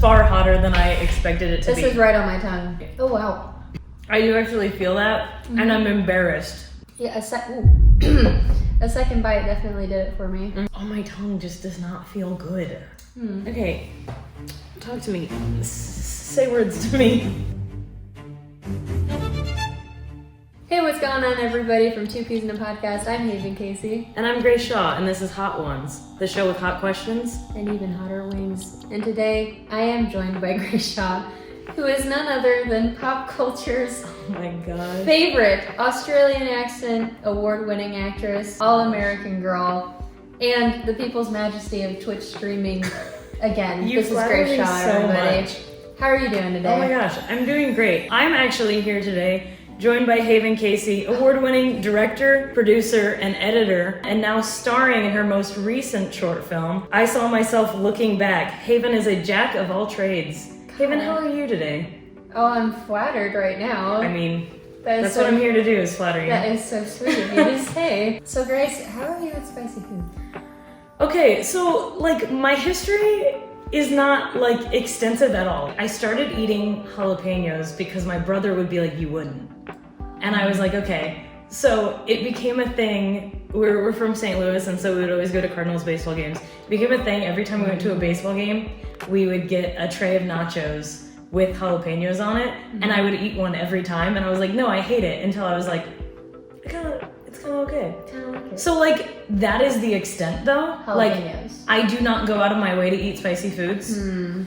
far hotter than I expected it to be. This is right on my tongue. Oh, wow. I do actually feel that, and I'm embarrassed. Yeah, a second bite definitely did it for me. Oh, my tongue just does not feel good. Okay, talk to me. Say words to me. Hey, what's going on, everybody? From Two Peas in a Podcast, I'm Haven Casey. And I'm Grace Shaw, and this is Hot Ones, the show with hot questions. And even hotter wings. And today, I am joined by Grace Shaw, who is none other than pop culture's Oh my god. favorite Australian accent, award-winning actress, all-American girl, and the People's Majesty of Twitch streaming. Again, You this is flatter Grace me Shaw, so everybody. much. How are you doing today? Oh my gosh, I'm doing great. I'm actually here today, joined by Haven Casey, award-winning director, producer, and editor, and now starring in her most recent short film, I Saw Myself Looking Back. Haven is a jack of all trades. Haven, how are you today? Oh, I'm flattered right now. I mean, That is that's so- what I'm here to do, is flatter you. That is so sweet of you to say. So Grace, how are you with spicy food? Okay, so like my history is not like extensive at all. I started eating jalapenos because my brother would be like, you wouldn't. And I was like, okay. So it became a thing. We're from St. Louis, and so we would always go to Cardinals baseball games. It became a thing every time we went to a baseball game, we would get a tray of nachos with jalapenos on it, and I would eat one every time, and I was like, no, I hate it, until I was like, it's kind of okay. So like, that is the extent though. Like, Jalapenos. I do not go out of my way to eat spicy foods.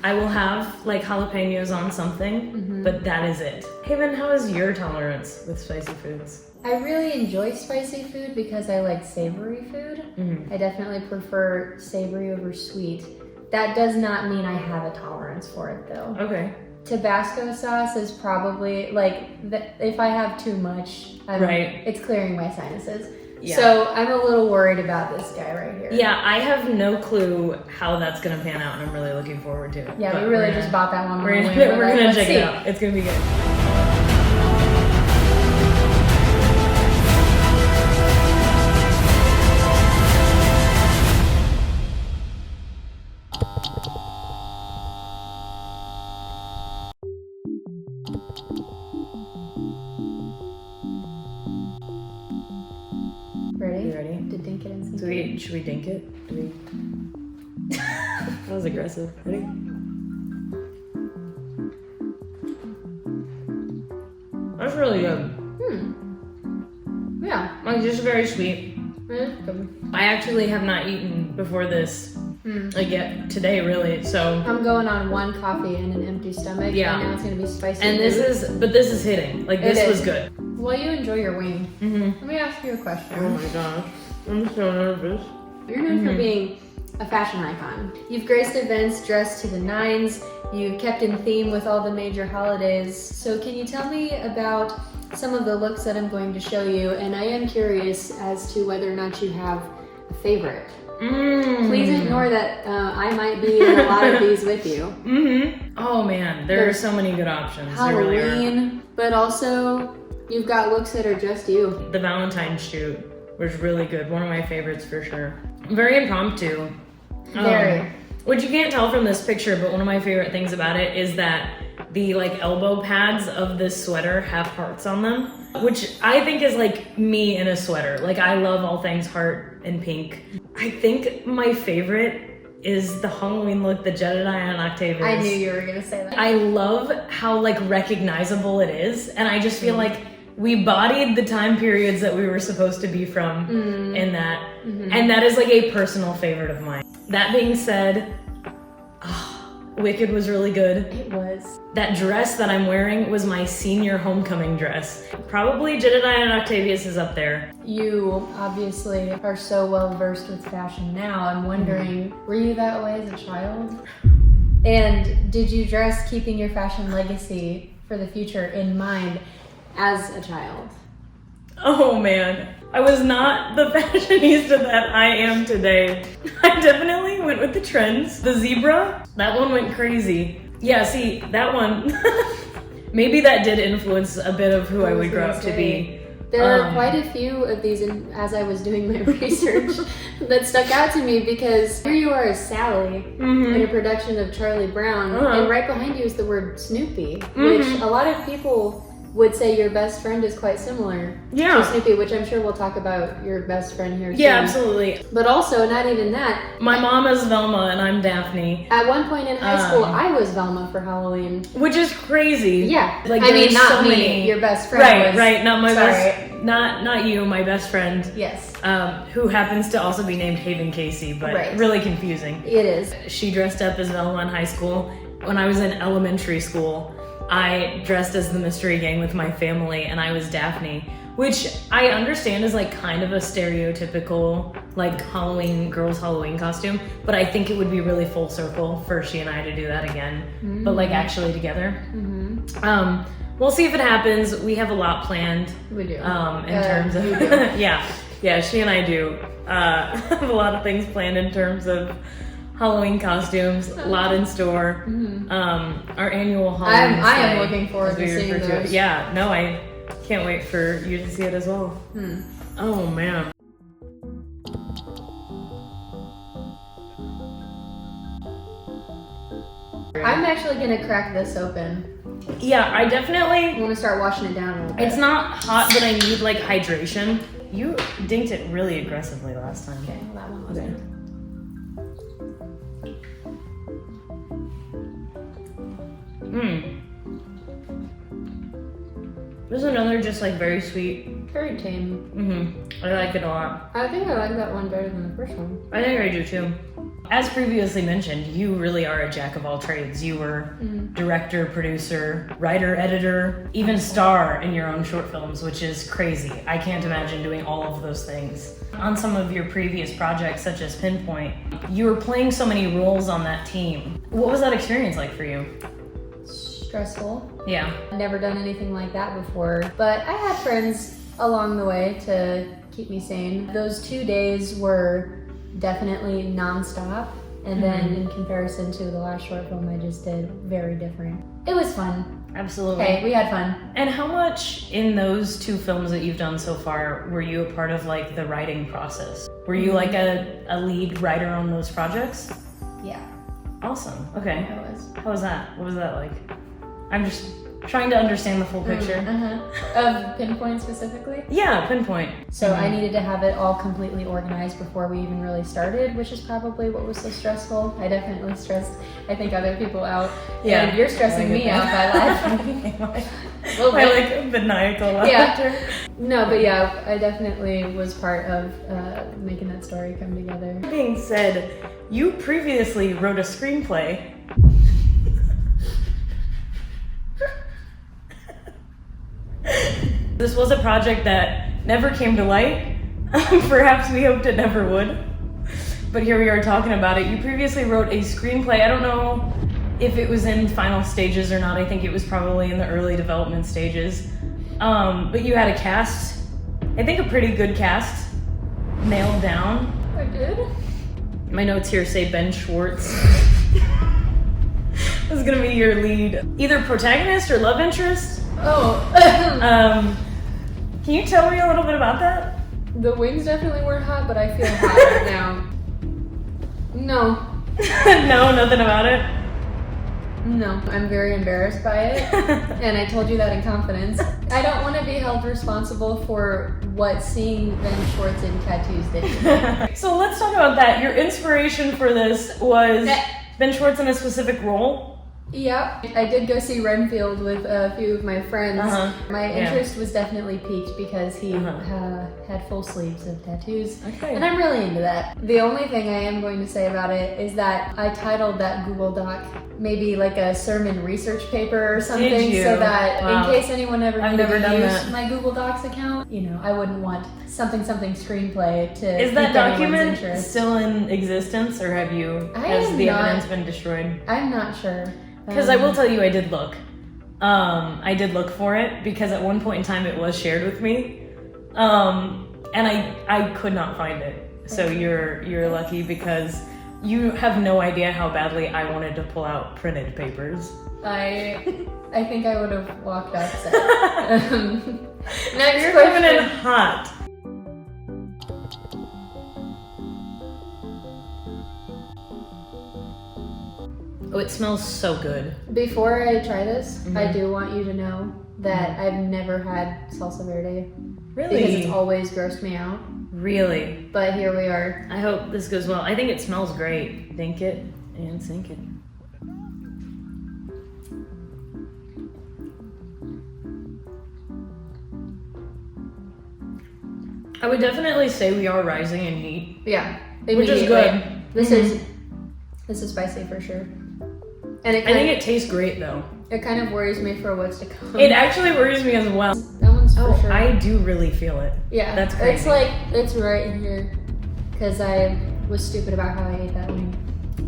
I will have like jalapenos on something, but that is it. Haven, how is your tolerance with spicy foods? I really enjoy spicy food because I like savory food. I definitely prefer savory over sweet. That does not mean I have a tolerance for it though. Okay. Tabasco sauce is probably like, if I have too much, Right. it's clearing my sinuses. Yeah. So I'm a little worried about this guy right here. Yeah, I have no clue how that's gonna pan out, and I'm really looking forward to it. Yeah, But we really we're just gonna- bought that one. We're on gonna, the way, but we're like, gonna let's check see. it out. It's gonna be good. Ready? You ready? To dink it in some Should we dink it? Do we? That was aggressive. Ready? That's really good. Yeah. Like, just very sweet. Good. I actually have not eaten before this, like yet today really, so. I'm going on one coffee and an empty stomach. Yeah. And now it's gonna be spicy. And this food. this is hitting. Like, It this was is. good. While you enjoy your wing, let me ask you a question. Oh my gosh. I'm so nervous. You're known for being a fashion icon. You've graced events dressed to the nines. You've kept in theme with all the major holidays. So can you tell me about some of the looks that I'm going to show you? And I am curious as to whether or not you have a favorite. Please ignore that I might be in a lot of these with you. Oh man, there are so many good options. There really are. Halloween, but also you've got looks that are just you. The Valentine's shoot was really good. One of my favorites for sure. Very impromptu. Very. Which you can't tell from this picture, but one of my favorite things about it is that the like elbow pads of this sweater have hearts on them, which I think is like me in a sweater. Like, I love all things heart and pink. I think my favorite is the Halloween look that Jedediah and Octavius. I knew you were gonna say that. I love how like recognizable it is, and I just feel like we bodied the time periods that we were supposed to be from in that, and that is like a personal favorite of mine. That being said, Wicked was really good. It was. That dress that I'm wearing was my senior homecoming dress. Probably Jedediah and Octavius is up there. You obviously are so well versed with fashion now. I'm wondering, were you that way as a child? And did you dress keeping your fashion legacy for the future in mind as a child? Oh man, I was not the fashionista that I am today. I definitely went with the trends. The zebra, that one went crazy. Yeah, see, that one, maybe that did influence a bit of who I would grow up to be. There are quite a few of these as I was doing my research that stuck out to me, because here you are as Sally in a production of Charlie Brown, and right behind you is the word Snoopy, which a lot of people would say your best friend is quite similar to Snoopy, which I'm sure we'll talk about your best friend here soon. Yeah, absolutely. But also, not even that. My mom is Velma and I'm Daphne. At one point in high school, I was Velma for Halloween. Which is crazy. Yeah. Like, I mean, not so me, many... your best friend. Right, not my best... Not you, my best friend. Yes. Who happens to also be named Haven Casey, but really confusing. It is. She dressed up as Velma in high school. When I was in elementary school, I dressed as the Mystery Gang with my family, and I was Daphne, which I understand is like kind of a stereotypical like girls' Halloween costume, but I think it would be really full circle for she and I to do that again, but like actually together. We'll see if it happens. We have a lot planned. We do. In terms of yeah, she and I do have a lot of things planned in terms of Halloween costumes, a lot in store. Our annual Halloween I am looking forward to seeing those. Yeah, no, I can't wait for you to see it as well. Oh man. I'm actually gonna crack this open. Yeah, I definitely want to start washing it down a little bit. It's not hot, but I need like hydration. You dinked it really aggressively last time. Okay, well, that one wasn't. There's another just like very sweet. Very tame. I like it a lot. I think I like that one better than the first one. I think I do too. As previously mentioned, you really are a jack of all trades. You were director, producer, writer, editor, even star in your own short films, which is crazy. I can't imagine doing all of those things. On some of your previous projects, such as Pinpoint, you were playing so many roles on that team. What was that experience like for you? Stressful. Yeah. I've never done anything like that before, but I had friends along the way to keep me sane. Those 2 days were definitely non-stop, and then in comparison to the last short film I just did, very different. It was fun. Absolutely. Hey, we had fun. And how much in those 2 films that you've done so far were you a part of like the writing process? Were you like a lead writer on those projects? Yeah. Awesome. Okay. I was. How was that? What was that like? I'm just trying to understand the full picture. Of Pinpoint specifically? Yeah, Pinpoint. So I needed to have it all completely organized before we even really started, which is probably what was so stressful. I definitely stressed, I think, other people out. Yeah. And you're stressing me out by laughing. I like maniacal laughter. Yeah. No, but yeah, I definitely was part of making that story come together. That being said, you previously wrote a screenplay. This was a project that never came to light. Perhaps we hoped it never would. But here we are talking about it. You previously wrote a screenplay. I don't know if it was in final stages or not. I think it was probably in the early development stages. But you had a cast, I think a pretty good cast, nailed down. I did? My notes here say Ben Schwartz. This is gonna be your lead, either protagonist or love interest. Oh. Can you tell me a little bit about that? The wings definitely weren't hot, but I feel hot right now. No. No, nothing about it? No. I'm very embarrassed by it, and I told you that in confidence. I don't want to be held responsible for what seeing Ben Schwartz in tattoos did to me. So let's talk about that. Your inspiration for this was Ben Schwartz in a specific role? Yep. I did go see Renfield with a few of my friends. My interest was definitely piqued because he had full sleeves of tattoos. Okay. And I'm really into that. The only thing I am going to say about it is that I titled that Google Doc maybe like a sermon research paper or something, so that in case anyone ever needed to use my Google Docs account, you know, I wouldn't want something screenplay to. Is that document still in existence, or has the evidence been destroyed? I'm not sure. Because I will tell you, I did look. I did look for it because at one point in time it was shared with me, and I could not find it. So you're lucky, because You have no idea how badly I wanted to pull out printed papers. I think I would have walked off set. Next You're question. coming in hot. Oh, it smells so good. Before I try this, I do want you to know that I've never had salsa verde. Really? Because it's always grossed me out. Really? But here we are. I hope this goes well. I think it smells great. Think it and sink it. I would definitely say we are rising in heat. Yeah. Which is immediately. good. This is spicy for sure. And I think it tastes great though. it kind of worries me for what's to come. It actually worries me as well. That one's for sure. I do really feel it. Yeah. That's crazy. It's like, it's right in here. Because I was stupid about how I ate that wing.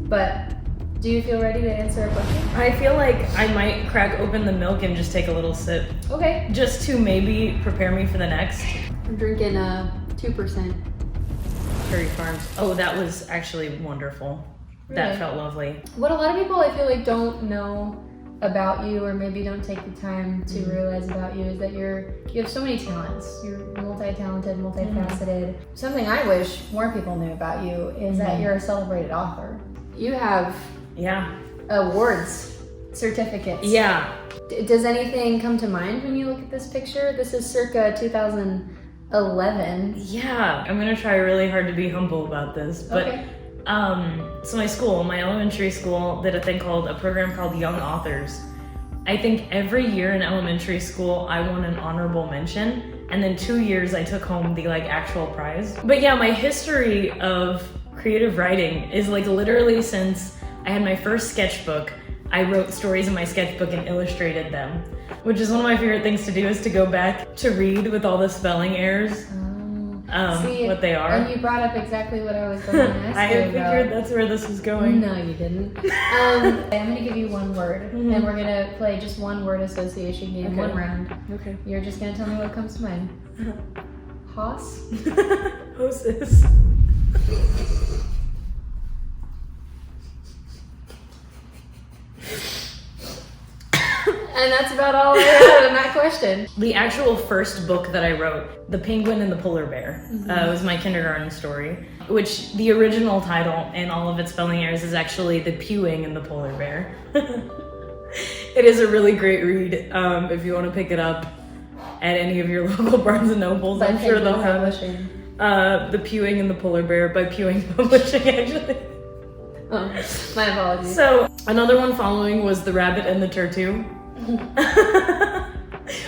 But do you feel ready to answer a question? I feel like I might crack open the milk and just take a little sip. Okay. Just to maybe prepare me for the next. I'm drinking 2%. Cherry Farms. Oh, that was actually wonderful. That Really? felt lovely. What a lot of people I feel like don't know about you, or maybe don't take the time to realize about you, is that you have so many talents. You're multi-talented, multifaceted. Something I wish more people knew about you is that you're a celebrated author. You have Yeah. awards, certificates. Yeah. Does anything come to mind when you look at this picture? This is circa 2011. Yeah. I'm gonna try really hard to be humble about this, but Okay. so my elementary school did a program called Young Authors. I think every year in elementary school I won an honorable mention, and then 2 years I took home the actual prize. But yeah, my history of creative writing is literally since I had my first sketchbook. I wrote stories in my sketchbook and illustrated them, which is one of my favorite things to do, is to go back to read with all the spelling errors. See, what they are. And you brought up exactly what I was going to ask I you figured about. that's where this was going. No, you didn't. I'm going to give you one word, and we're going to play just one word association game, Okay. one round. Okay. You're just going to tell me what comes to mind. Hoss? Hostess. And that's about all I had on that question. The actual first book that I wrote, The Penguin and the Polar Bear, was my kindergarten story, which the original title and all of its spelling errors is actually The Pewing and the Polar Bear. It is a really great read. If you want to pick it up at any of your local Barnes and Nobles, I'm sure they'll have it. The Pewing and the Polar Bear by Pewing Publishing, actually. Oh, my apologies. So another one following was The Rabbit and the Tutu.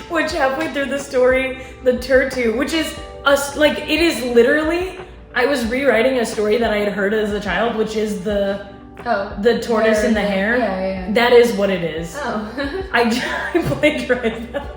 Which halfway through the story, the tutu, which is it is literally, I was rewriting a story that I had heard as a child, which is the tortoise and the hare. Yeah. That is what it is. Oh. I plagiarized that.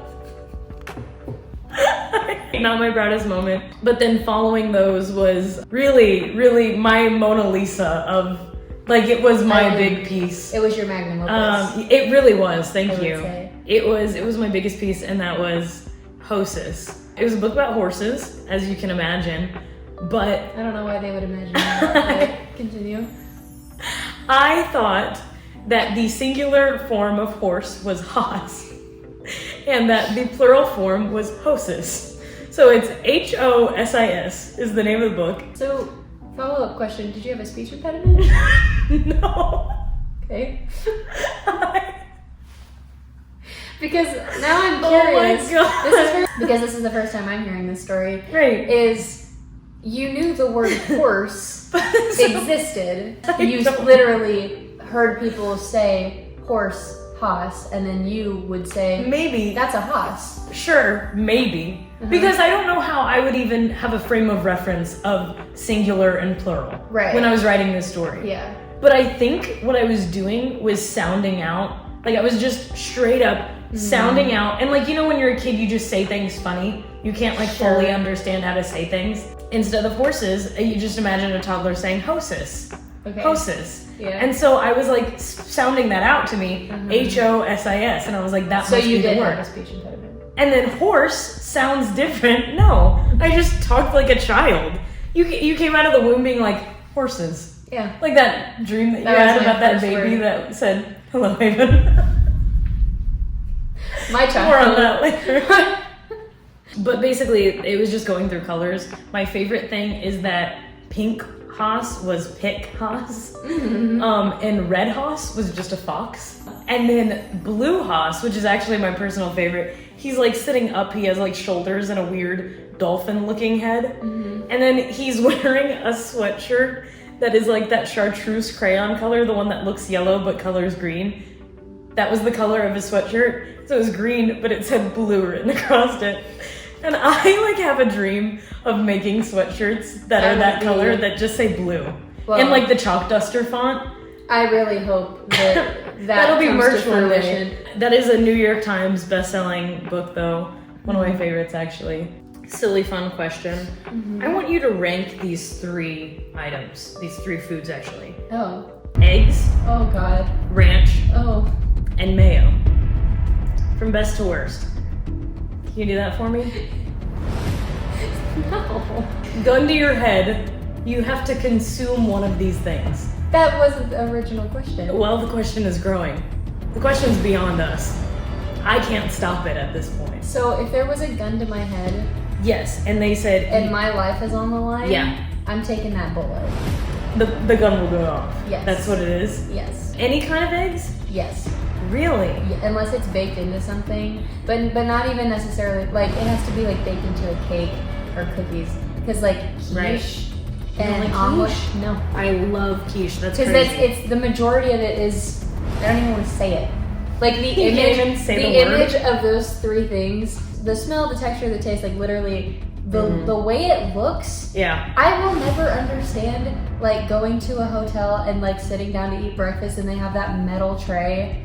Not my proudest moment. But then following those was really, really my Mona Lisa of, it was my big piece. It was your magnum opus. It really was, thank I you. would say. It was my biggest piece, and that was Hostess. It was a book about horses, as you can imagine, but I don't know why they would imagine that, but continue. I thought that the singular form of horse was Haas, and that the plural form was Hostess. So it's Hossis is the name of the book. So, follow-up question, did you have a speech impediment? No. Okay. Because now I'm curious. Oh my God. Because this is the first time I'm hearing this story. Right. Is you knew the word horse existed. You don't. literally heard people say horse, Haas, and then you would say, Maybe. that's a Haas. Sure, maybe. Because I don't know how I would even have a frame of reference of singular and plural when I was writing this story. Yeah. But I think what I was doing was sounding out. I was just straight up sounding out. And when you're a kid, you just say things funny. You can't fully understand how to say things. Instead of horses, you just imagine a toddler saying hostess. Okay. Hostess. Yeah. And so I was sounding that out to me, Hossis, and I was like, that So must you be the did word. have a speech impediment. And then horse sounds different. No, I just talked like a child. You came out of the womb being like, horses. Yeah. Like that dream that you That had was my about that first baby word. that said, "Hello, Haven." My child. More on that later. But basically, it was just going through colors. My favorite thing is that pink Haas was Pick Haas, and red Haas was just a fox. And then blue Haas, which is actually my personal favorite, he's like sitting up, he has like shoulders and a weird dolphin-looking head. And then he's wearing a sweatshirt that is like that chartreuse crayon color, the one that looks yellow but colors green. That was the color of his sweatshirt. So it was green, but it said blue written across it. And I like have a dream of making sweatshirts that are that color that just say blue. Well, and like the chalk duster font. I really hope that That'll be comes merch to one fruition. day. That is a New York Times best-selling book though. One of my favorites actually. Silly fun question. I want you to rank these 3 items. These 3 foods actually. Oh. Eggs, Oh God. ranch, Oh. and mayo. From best to worst. Can you do that for me? No. Gun to your head, you have to consume one of these things. That wasn't the original question. Well, the question is growing. The question's beyond us. I can't stop it at this point. So if there was a gun to my head Yes, and they said and my life is on the line, Yeah. I'm taking that bullet. the gun will go off. Yes. That's what it is. Yes. Any kind of eggs? Yes. Really? Yeah, unless it's baked into something, but not even necessarily, like, it has to be like baked into a cake or cookies, because like quiche Right. and like omelet, quiche? no, I love quiche. That's because crazy. it's the majority of it is, I don't even want to say it, like the You can't image, even say the the word. image of those 3 things, the smell, the texture, the taste, like literally the way it looks. Yeah. I will never understand like going to a hotel and like sitting down to eat breakfast and they have that metal tray.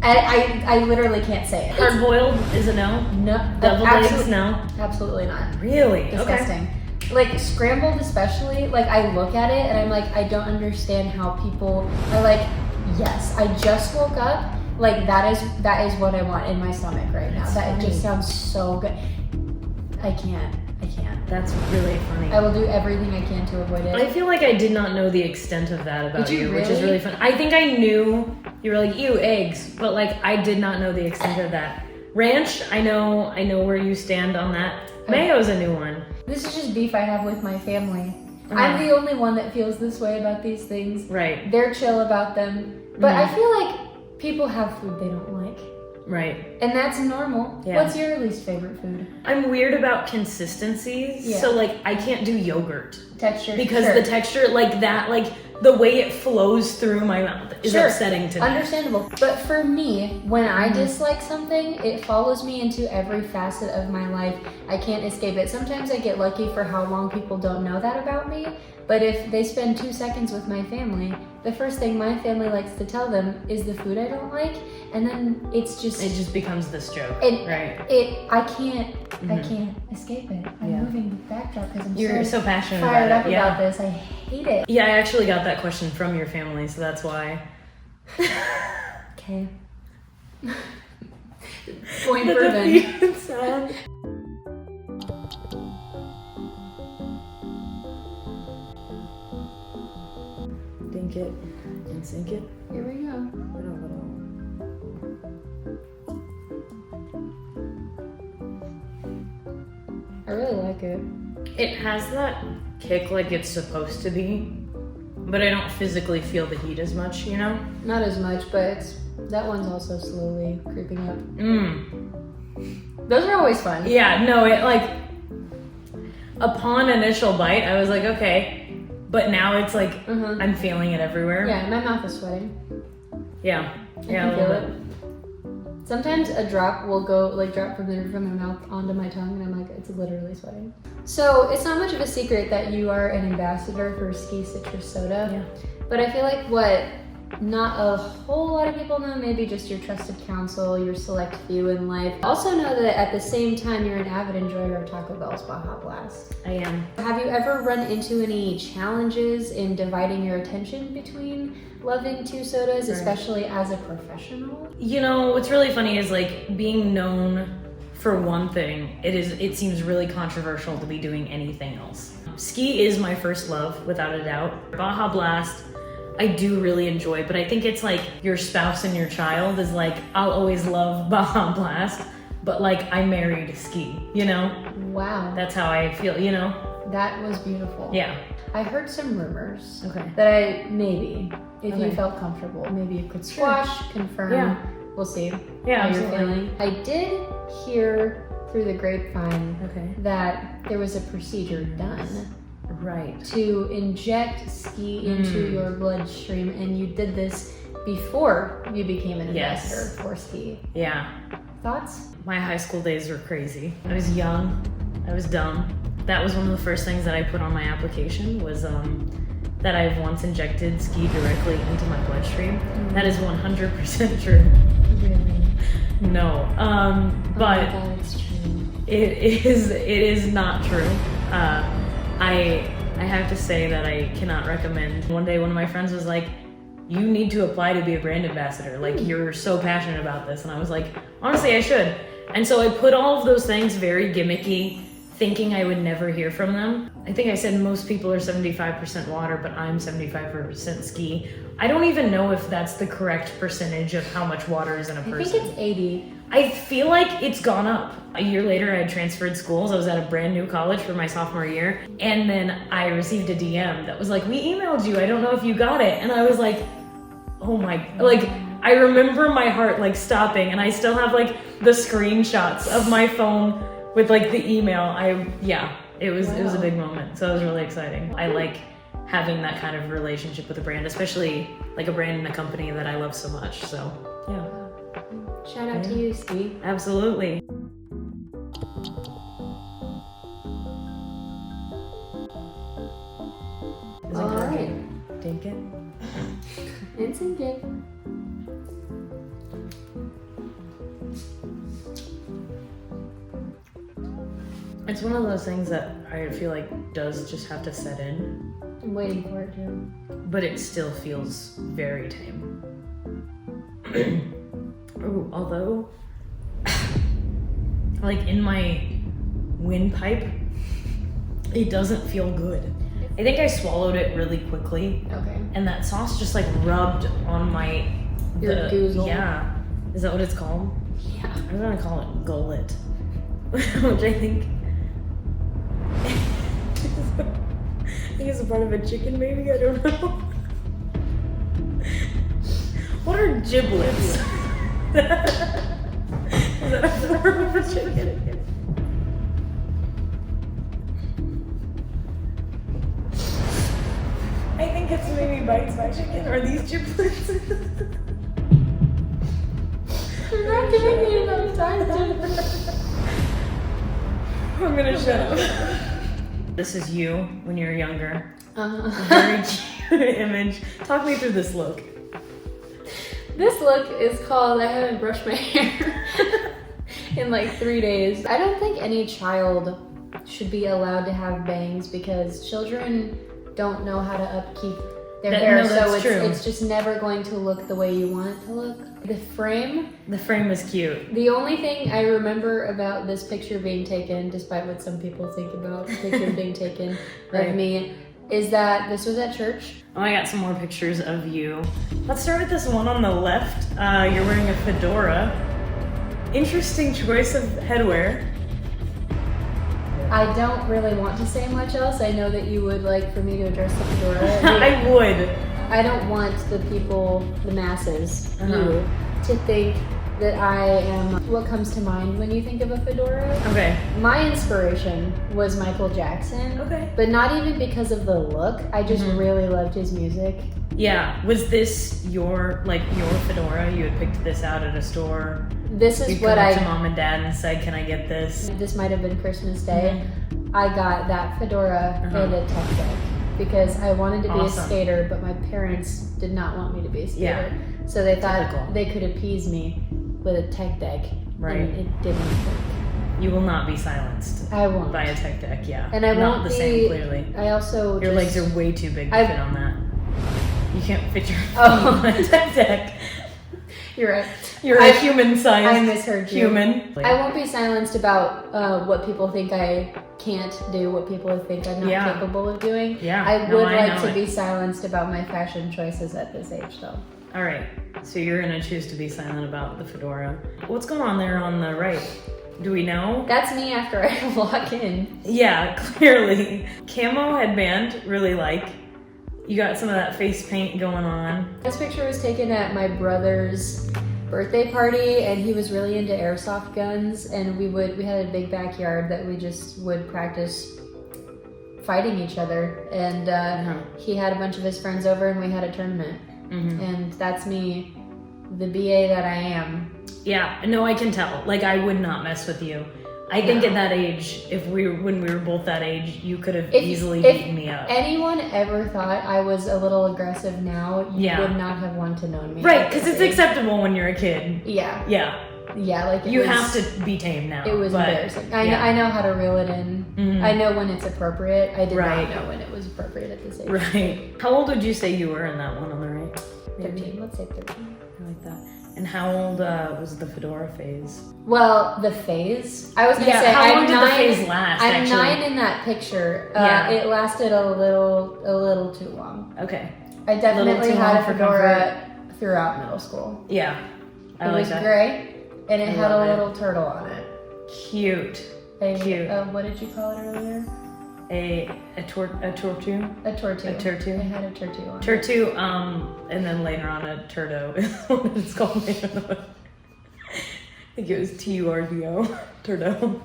I literally can't say it. Hard boiled is a no. No, Deviled eggs, no. absolutely not. Really? Disgusting. Like scrambled especially, like I look at it and I'm like, I don't understand how people are like, yes, I just woke up. Like that is what I want in my stomach right now. That's That it just funny. sounds so good. I can't. That's really funny. I will do everything I can to avoid it. I feel like I did not know the extent of that about Did you which is really? really fun. I think I knew you were like, ew, eggs, but like I did not know the extent of that. Ranch, I know where you stand on that. Mayo's a new one. This is just beef I have with my family. Uh-huh. I'm the only one that feels this way about these things. Right, They're chill about them. But I feel like people have food they don't like. right. And that's normal. Yeah. What's your least favorite food? I'm weird about consistencies, Yeah. so like I can't do yogurt Texture? because Sure. the texture, like that, like the way it flows through my mouth is Sure. upsetting to me. Understandable. But for me, when I dislike something, it follows me into every facet of my life. I can't escape it. Sometimes I get lucky for how long people don't know that about me. But if they spend 2 seconds with my family, the first thing my family likes to tell them is the food I don't like. And then it's just... It just becomes this joke, It- right? I can't escape it. I'm Yeah. moving the backdrop because I'm You're so passionate fired about up it. Yeah. about this. I hate it. Yeah, I actually got that question from your family, so that's why. Okay. Point The proven. defeated sound. Dink it and sink it. Here we go. I really like it. It has that kick like it's supposed to be, but I don't physically feel the heat as much, you know? Not as much, but that one's also slowly creeping up. Those are always fun. Yeah, no, it like, upon initial bite, I was like, okay, but now it's like, I'm feeling it everywhere. Yeah, my mouth is sweating. Yeah, I yeah, a can little feel bit. it. Sometimes a drop will go, like, drop from the roof of my mouth onto my tongue, and I'm like, it's literally sweating. So, it's not much of a secret that you are an ambassador for Ski Citrus Soda. Yeah. But I feel like what not a whole lot of people know, maybe just your trusted counsel, your select few in life. Also know that at the same time, you're an avid enjoyer of Taco Bell's Baja Blast. I am. Have you ever run into any challenges in dividing your attention between loving 2 sodas, Right. especially as a professional? You know, what's really funny is like being known for one thing, it seems really controversial to be doing anything else. Ski is my first love, without a doubt. Baja Blast, I do really enjoy, but I think it's like your spouse and your child is like, I'll always love Baja Blast, but like I married ski, you know? Wow. That's how I feel, you know? That was beautiful. Yeah. I heard some rumors Okay. that maybe, if you Okay. felt comfortable, maybe you could squash, confirm. Yeah. We'll see Yeah, how you're absolutely. feeling. I did hear through the grapevine Okay. that there was a procedure done Right. to inject ski into your bloodstream, and you did this before you became an Yes. ambassador for ski. Yeah. Thoughts? My high school days were crazy. I was young. I was dumb. That was one of the first things that I put on my application was that I've once injected ski directly into my bloodstream. That is 100% true. Really? No. Oh But my God, it's true. it is not true. I have to say that I cannot recommend. One day one of my friends was like, you need to apply to be a brand ambassador. Like, you're so passionate about this. And I was like, honestly, I should. And so I put all of those things very gimmicky, thinking I would never hear from them. I think I said most people are 75% water, but I'm 75% ski. I don't even know if that's the correct percentage of how much water is in a person. I think it's 80. I feel like it's gone up. A year later, I had transferred schools. I was at a brand new college for my sophomore year. And then I received a DM that was like, we emailed you. I don't know if you got it. And I was like, oh my, like, I remember my heart like stopping, and I still have like the screenshots of my phone with like the email. It was a big moment. So it was really exciting. I like having that kind of relationship with a brand, especially like a brand and a company that I love so much. So yeah. Shout out to you, Ski. Absolutely. Is it All good? right. Take it. It's in good. It's one of those things that I feel like does just have to set in, I'm waiting for it to. but it still feels very tame. Ooh, although, like in my windpipe, it doesn't feel good. I think I swallowed it really quickly, Okay. and that sauce just like rubbed on my Your goozle. Yeah, is that what it's called? Yeah. I'm gonna call it gullet, which I think is a part of a chicken, maybe. I don't know. What are giblets? Is that a form of a chicken? I think it's maybe bites by chicken. Are these giblets? You're not giving me enough time to. I'm gonna shut up. This is you when you're younger. Uh-huh. Very cute image. Talk me through this look. This look is called I haven't brushed my hair in like 3 days. I don't think any child should be allowed to have bangs because children don't know how to upkeep their hair, no, that's so true. it's just never going to look the way you want it to look. The frame, The frame is cute. the only thing I remember about this picture being taken, despite what some people think about the picture being taken Right. of me, is that this was at church. Oh, I got some more pictures of you. Let's start with this one on the left. You're wearing a fedora. Interesting choice of headwear. I don't really want to say much else. I know that you would like for me to address the fedora. I would. I don't want the people, the masses, Uh-huh. you, to think that I am what comes to mind when you think of a fedora. Okay. My inspiration was Michael Jackson, Okay. but not even because of the look. I just Mhm. really loved his music. Yeah. Was this your fedora? You had picked this out at a store. This is You'd what come up to I. mom and dad and said, "Can I get this?" This might have been Christmas Day. I got that fedora Uh-huh. and a tech deck because I wanted to be Awesome. a skater, but my parents did not want me to be a skater. Yeah. So they thought Typical. they could appease me with a tech deck. Right. And it didn't work. You will not be silenced I won't. by a tech deck. Yeah. And I not won't the be. same. Clearly, I also your just, legs are way too big to I- fit on that. You can't fit your feet Oh. on a tech deck. You're right. You're a human-sized I misheard you. human. I won't be silenced about what people think I can't do, what people think I'm not capable of doing. Yeah. I would like to be silenced about my fashion choices at this age, though. All right. So you're going to choose to be silent about the fedora. What's going on there on the right? Do we know? That's me after I walk in. Yeah, clearly. Camo headband, really like. You got some of that face paint going on. This picture was taken at my brother's birthday party, and he was really into airsoft guns, and we had a big backyard that we just would practice fighting each other, and he had a bunch of his friends over and we had a tournament. And that's me, the BA that I am. Yeah, no, I can tell. Like, I would not mess with you. I think at that age, when we were both that age, you could have easily beaten me up. If anyone ever thought I was a little aggressive now, you would not have wanted to know me. Right, because it's acceptable when you're a kid. Yeah. Yeah. Yeah, like you have to be tame now. It was embarrassing. I know how to reel it in. I know when it's appropriate. I did not know when it was appropriate at this age. Right. How old would you say you were in that one on the right? 13. Let's say 13. I like that. And how old was the fedora phase? Well, the phase? I was going to say, how long did the phase last, I'm 9 in that picture. It lasted a little too long. Okay. I definitely had a fedora throughout middle school. Yeah. I like that. It was gray. And it had a little turtle on it. Cute. Cute. What did you call it earlier? A tortu? A tortu. A tortu. It had a tortu on it. Tortu, and then later on a turdo is what it's called. I think it was TURDO. Turdo.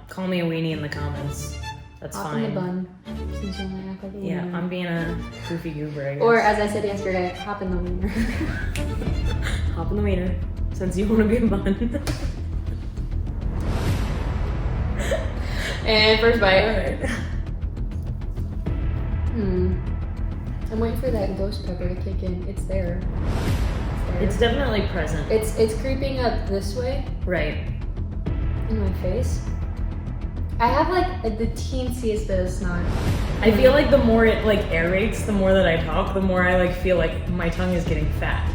Call me a weenie in the comments. That's fine. Hop in the bun. Since you only act like a wiener. Yeah, I'm being a goofy goober, I guess. Or as I said yesterday, hop in the wiener. Hop in the wiener. Since you want to be a bun. And first bite. Alright. I'm waiting for that ghost pepper to kick in. It's there. It's definitely present. It's creeping up this way. Right. In my face. I have like the teensiest bit of snot. I feel like the more it like aerates, the more that I talk, the more I like feel like my tongue is getting fat.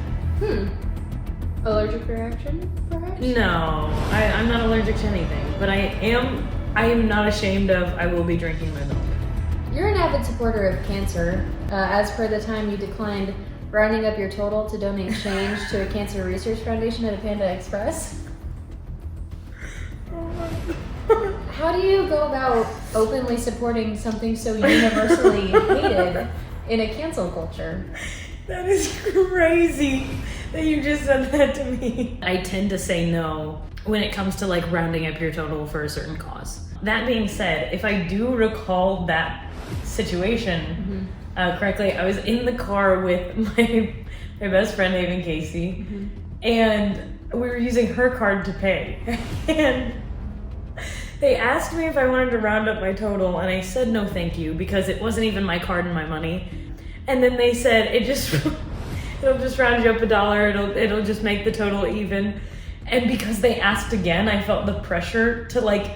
Allergic reaction, perhaps? No, I'm not allergic to anything, but I am not ashamed of. I will be drinking my milk. You're an avid supporter of cancer. As per the time you declined rounding up your total to donate change to a cancer research foundation at a Panda Express. How do you go about openly supporting something so universally hated in a cancel culture? That is crazy that you just said that to me. I tend to say no when it comes to like rounding up your total for a certain cause. That being said, if I do recall that situation correctly, I was in the car with my best friend, Haven Casey, and we were using her card to pay. And they asked me if I wanted to round up my total, and I said no thank you, because it wasn't even my card and my money. And then they said, it'll just round you up $1, it'll just make the total even. And because they asked again, I felt the pressure to like,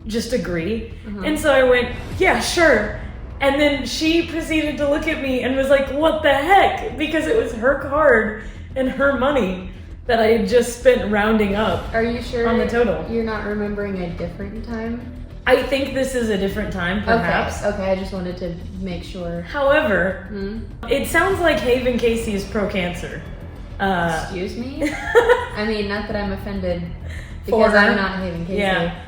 just agree. And so I went, yeah, sure. And then she proceeded to look at me and was like, what the heck? Because it was her card and her money that I had just spent rounding up. Are you sure on the total? You're not remembering a different time? I think this is a different time, perhaps. Okay, I just wanted to make sure. However, it sounds like Haven Casey is pro-cancer. Excuse me? I mean, not that I'm offended, because I'm not Haven Casey. Yeah.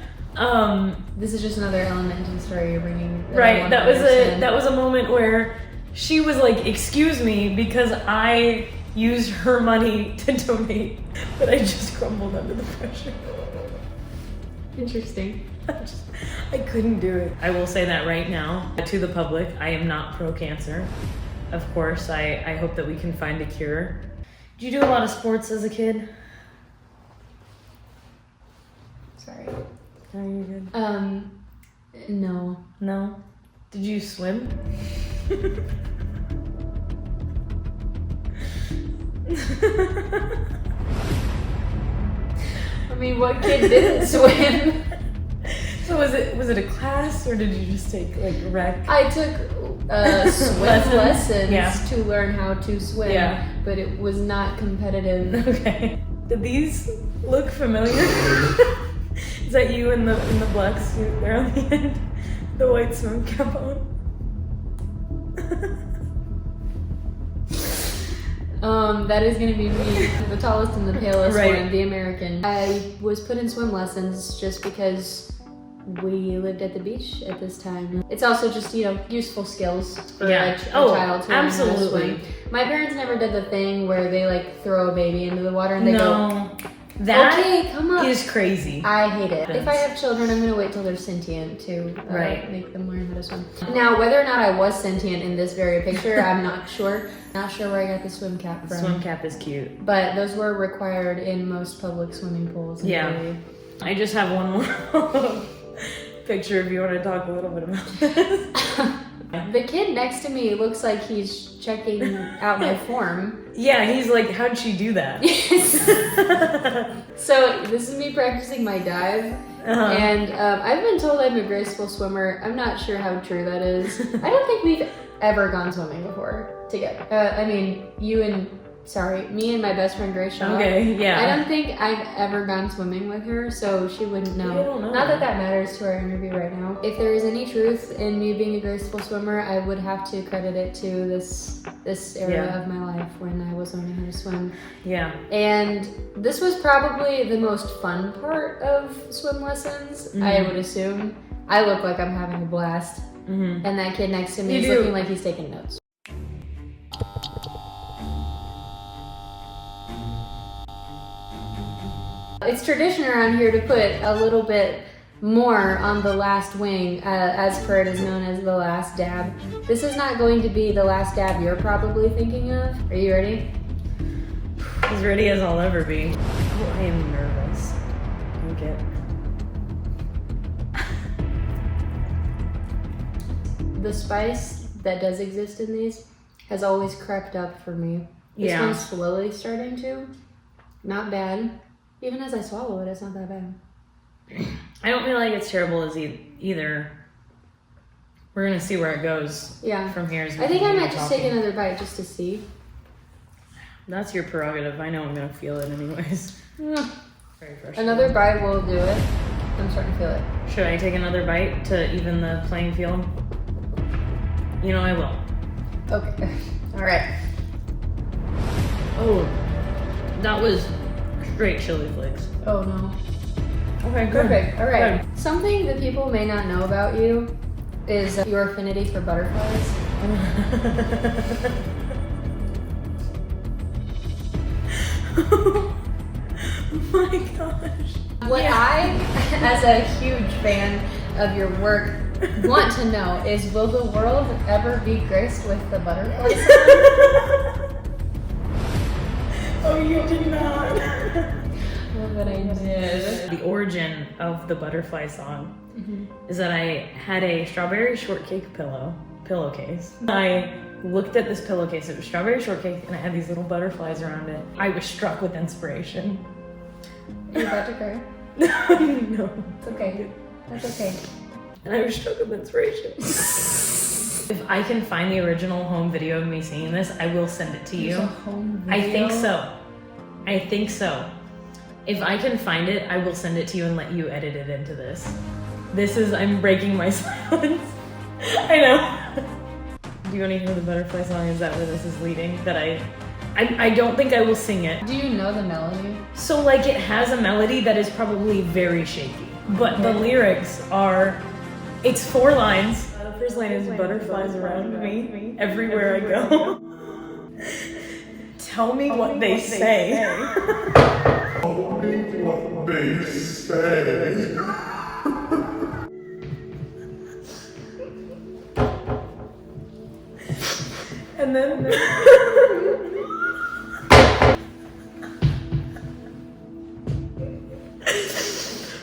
This is just another element to the story you're bringing. Right, that was a moment where she was like, excuse me, because I used her money to donate, but I just crumbled under the pressure. Interesting. I couldn't do it. I will say that right now to the public, I am not pro-cancer. Of course, I hope that we can find a cure. Did you do a lot of sports as a kid? Sorry. Are you good? No. No? Did you swim? I mean, what kid didn't swim? So was it a class or did you just take like rec? I took swim lessons to learn how to swim, but it was not competitive. Okay. Did these look familiar? Is that you in the black suit there on the end? The white swim cap on? That is gonna be me, the tallest and the palest Right. one, the American. I was put in swim lessons just because we lived at the beach at this time. It's also just, useful skills for a child to learn how to swim. My parents never did the thing where they like throw a baby into the water and they go, that okay, come up. is crazy. I hate it. If I have children, I'm gonna wait till they're sentient to make them learn how to swim. Now, whether or not I was sentient in this very picture, I'm not sure. Not sure where I got the swim cap from. Swim cap is cute. But those were required in most public swimming pools. I just have one more picture if you want to talk a little bit about this. The kid next to me looks like he's checking out my form. Yeah, he's like, how'd she do that? So this is me practicing my dive. And I've been told I'm a graceful swimmer. I'm not sure how true that is. I don't think we've ever gone swimming before together. Me and my best friend Grace Shaw. Okay, yeah. I don't think I've ever gone swimming with her, so she wouldn't know. I don't know. Not that matters to our interview right now. If there is any truth in me being a graceful swimmer, I would have to credit it to this era of my life when I was learning how to swim. Yeah. And this was probably the most fun part of swim lessons, I would assume. I look like I'm having a blast. And that kid next to me is looking like he's taking notes. It's tradition around here to put a little bit more on the last wing, as per it is known as the last dab. This is not going to be the last dab you're probably thinking of. Are you ready? As ready as I'll ever be. Oh, I am nervous. Okay. The spice that does exist in these has always crept up for me. This one's slowly starting to. Not bad. Even as I swallow it, it's not that bad. I don't feel like it's terrible as either. We're gonna see where it goes. From here. I think I might just take another bite just to see. That's your prerogative. I know I'm gonna feel it anyways. Very frustrating. Another bite will do it. I'm starting to feel it. Should I take another bite to even the playing field? You know I will. Okay. All right. Oh, that was straight chili flakes. Oh no. Okay, good. Perfect. All right. Good. Something that people may not know about you is your affinity for butterflies. Oh my gosh. What I, as a huge fan of your work, want to know is, will the world ever be graced with the butterfly sign? Oh, you did not. Well, but I did. The origin of the butterfly song is that I had a strawberry shortcake pillowcase. I looked at this pillowcase, it was strawberry shortcake, and I had these little butterflies around it. I was struck with inspiration. Are you about to cry? No. It's okay. That's okay. And I was struck with inspiration. If I can find the original home video of me singing this, I will send it to you. There's a home video? I think so. If I can find it, I will send it to you and let you edit it into this. I'm breaking my silence. I know. Do you want to hear the butterfly song? Is that where this is leading? That I don't think I will sing it. Do you know the melody? So like it has a melody that is probably very shaky, but the lyrics are, it's 4 lines. The first line is butterflies around me everywhere I go. Tell me what they say. Tell me what they say. And then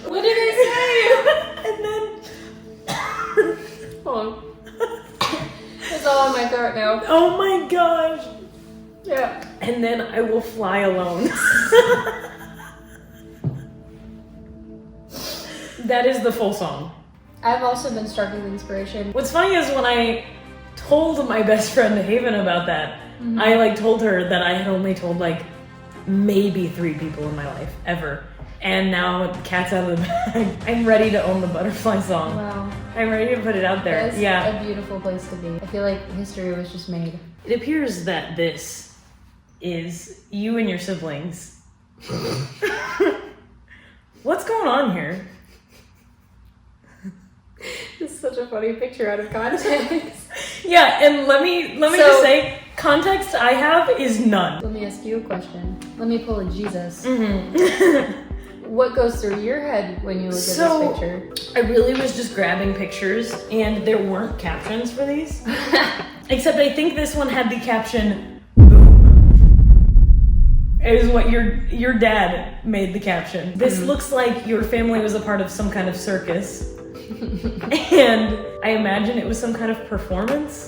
What did they say? and then Hold on. It's all in my throat now. oh my gosh. Yeah. And then I will fly alone. That is the full song. I've also been struck with inspiration. What's funny is when I told my best friend Haven about that, I like told her that I had only told like maybe 3 people in my life ever. And now cat's out of the bag. I'm ready to own the butterfly song. Wow. I'm ready to put it out there. That's yeah. a beautiful place to be. I feel like history was just made. It appears that this is you and your siblings. What's going on here? This is such a funny picture out of context. Yeah, and let me just say, context I have is none. Let me ask you a question. Let me pull a Jesus. Mm-hmm. What goes through your head when you look at this picture? I really was just grabbing pictures, and there weren't captions for these. Except I think this one had the caption, "Boom." It is what your dad made the caption. This looks like your family was a part of some kind of circus. And I imagine it was some kind of performance.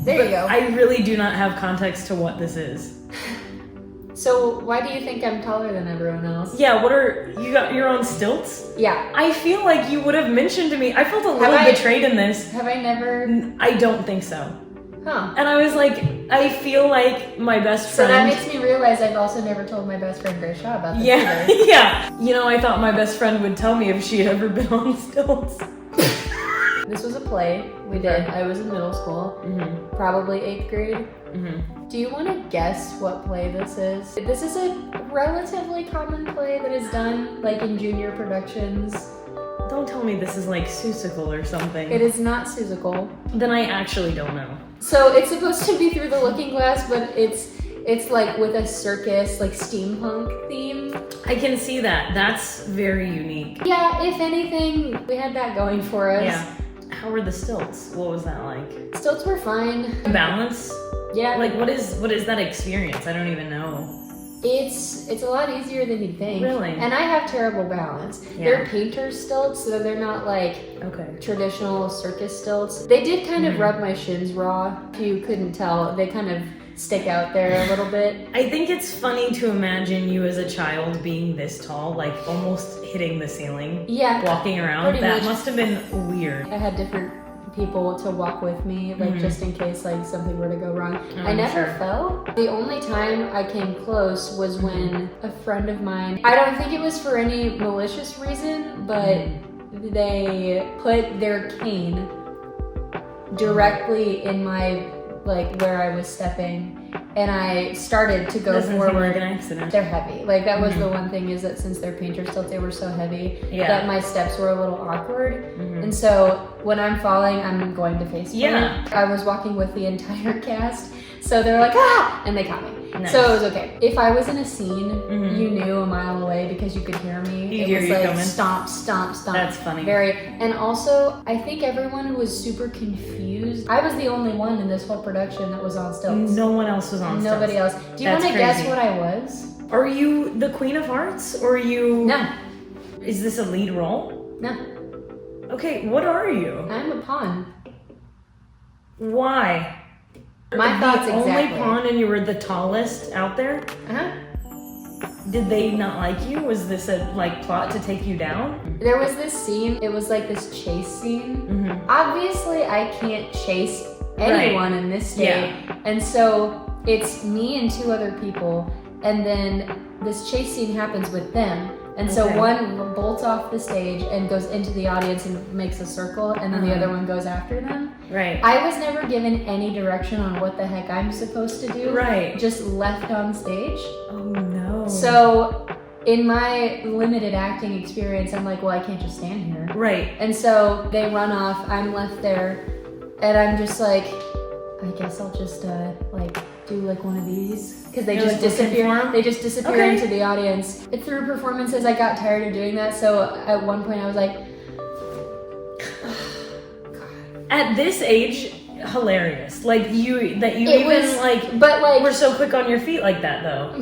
There you go. I really do not have context to what this is. So why do you think I'm taller than everyone else? Yeah, you got your own stilts? Yeah. I feel like you would have mentioned to me. I felt a little betrayed in this. Have I never? I don't think so. Huh. And I was like, I feel like my best So friend. that makes me realize I've also never told my best friend Grace Shaw about this Yeah, either. yeah. You know, I thought my best friend would tell me if she had ever been on stilts. This was a play we did. I was in middle school, probably 8th grade. Do you want to guess what play this is? This is a relatively common play that is done like in junior productions. Don't tell me this is like Seussical or something. It is not Seussical. Then I actually don't know. So it's supposed to be Through the Looking Glass, but it's like with a circus, like steampunk theme. I can see that. That's very unique. Yeah, if anything, we had that going for us. Yeah. How were the stilts? What was that like? Stilts were fine. Balance? Yeah. Like what is that experience? I don't even know. It's a lot easier than you'd think. Really? And I have terrible balance. Yeah. They're painter's stilts, so they're not like traditional circus stilts. They did kind of rub my shins raw. If you couldn't tell, they kind of stick out there a little bit. I think it's funny to imagine you as a child being this tall, like almost hitting the ceiling. Yeah. Walking around. Pretty That much. must have been weird. I had different people to walk with me, like just in case like something were to go wrong. I never fell. The only time I came close was when a friend of mine, I don't think it was for any malicious reason, but they put their cane directly in my, like where I was stepping, and I started to go Doesn't seem forward. like an accident. They're heavy. Like that was the one thing, is that since they're painter stilts, they were so heavy that my steps were a little awkward. And so when I'm falling, I'm going to face plant. I was walking with the entire cast, so they're like, ah! And they caught me. Nice. So it was okay. If I was in a scene, you knew a mile away because you could hear me. You it hear was you like coming. stomp, stomp, stomp. That's funny. And also, I think everyone was super confused. I was the only one in this whole production that was on stilts. No one else was on stilts. Nobody else. Do you want to guess what I was? Are you the Queen of Hearts? Or are you... No. Is this a lead role? No. Okay, what are you? I'm a pawn. Why? My thoughts The only exactly. pawn and you were the tallest out there? Uh-huh. Did they not like you? Was this a like plot to take you down? There was this scene, it was like this chase scene. Obviously, I can't chase anyone in this state. And so it's me and 2 other people, and then this chase scene happens with them. And so one bolts off the stage and goes into the audience and makes a circle, and then the other one goes after them. Right. I was never given any direction on what the heck I'm supposed to do. Right. Just left on stage. Oh no. So in my limited acting experience, I'm like, well, I can't just stand here. Right. And so they run off, I'm left there, and I'm just like, I guess I'll just like do like one of these, because they just disappear. They just disappear into the audience. Through performances, I got tired of doing that. So at one point, I was like, At this age, hilarious. Like you but were so quick on your feet like that though.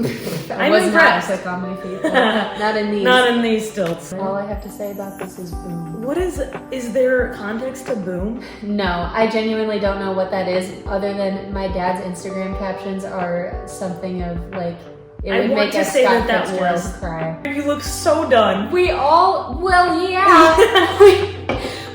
I I'm was impressed. not quick on my feet. Not in these. Not in these stilts. All I have to say about this is boom. What is there context to boom? No, I genuinely don't know what that is, other than my dad's Instagram captions are something of like, it would make a Scott Fitzgerald cry. You look so done. We all, well, yeah.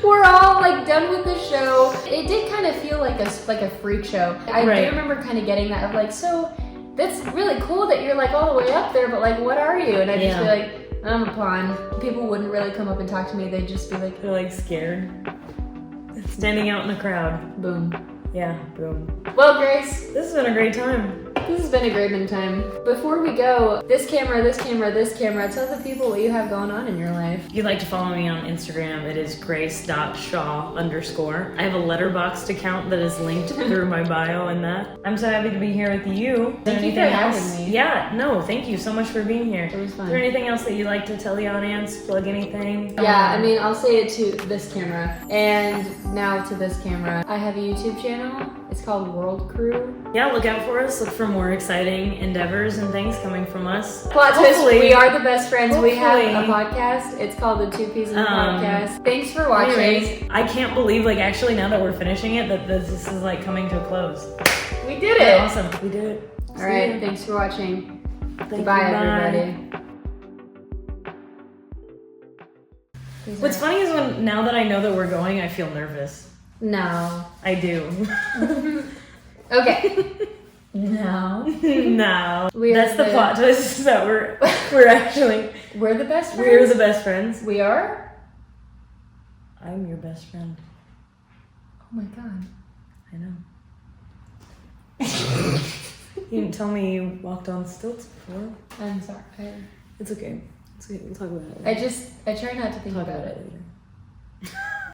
we're all like done with the show. It did kind of feel like a freak show. I do remember kind of getting that of like, so that's really cool that you're like all the way up there, but like, what are you? And I'd just be like, I'm a pawn. People wouldn't really come up and talk to me. They'd just be like, they're like scared. Standing out in the crowd. Boom. Yeah, boom. Well, Grace, this has been a great time. This has been a great time. Before we go, this camera, tell the people what you have going on in your life. If you'd like to follow me on Instagram, it is grace.shaw_. I have a Letterboxd account that is linked through my bio and that. I'm so happy to be here with you. Thank you for having me. Yeah, no, thank you so much for being here. It was fun. Is there anything else that you'd like to tell the audience? Plug anything? Yeah, I mean, I'll say it to this camera and now to this camera. I have a YouTube channel. It's called World Crew. Yeah, look out for us. Look for more exciting endeavors and things coming from us. Plot twist, we are the best friends. We have Hopefully. a podcast. It's called the Two Peas in the Podcast. Thanks for watching. Anyways, I can't believe, like, actually now that we're finishing it, that this is like coming to a close. We did it. Awesome. We did it. All right. Thanks for watching. Goodbye, Goodbye, everybody. What's funny is now that I know that we're going, I feel nervous. No. I do. Okay. No. No. We are That's the plot twist, that we're actually we're the best friends. We're the best friends. We are? I'm your best friend. Oh my god. I know. You didn't tell me you walked on stilts before. I'm sorry. It's okay. It's okay. We'll talk about it later. I try not to think Talk about it. later.